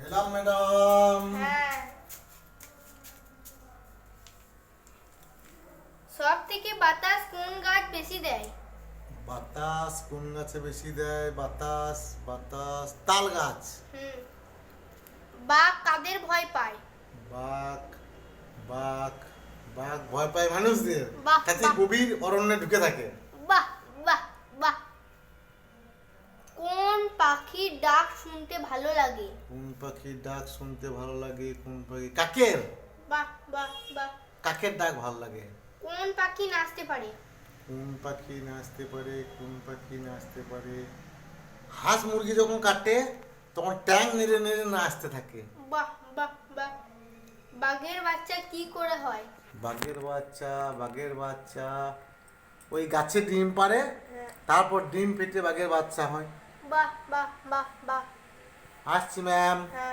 এলাম ম্যাডাম। হ্যাঁ, সব থেকে বাতাস কোন গাছ বেশি দেয়? বাতাস কোন গাছে বেশি দেয়? বাতাস বাতাস তাল গাছ। হুম। বাঘ কাদের ভয় পায়? বাঘ বাঘ বাঘ ভয় পায় মানুষদের। বাহ, তাতে বাহ। গভীর অরণ্যে ঢুকে থাকে। বাহ বাহ বাহ। কোন পাখির ডাক শুনতে ভালো লাগে? কোন পাখির ডাক শুনতে ভালো লাগে? কোন পাখি? কাকের। বাহ বাহ বাহ। কাকের ডাক ভালো লাগে। কোন পাখি নাচতে পারে? কোন পাখি নাচতে পারে? কোন পাখি নাচতে পারে? হাঁস মুরগি যখন কাটে তখন ট্যাং নেড়ে নেড়ে নাচতে থাকে। বাহ বাহ বাহ। বাঘের বাচ্চা কি করে হয়? বাঘের বাচ্চা ওই গাছে ডিম পাড়ে, তারপর ডিম ফেটে বাঘের বাচ্চা হয়। বাহ বাহ বাহ বাহ। আসছি ম্যাম। হ্যাঁ।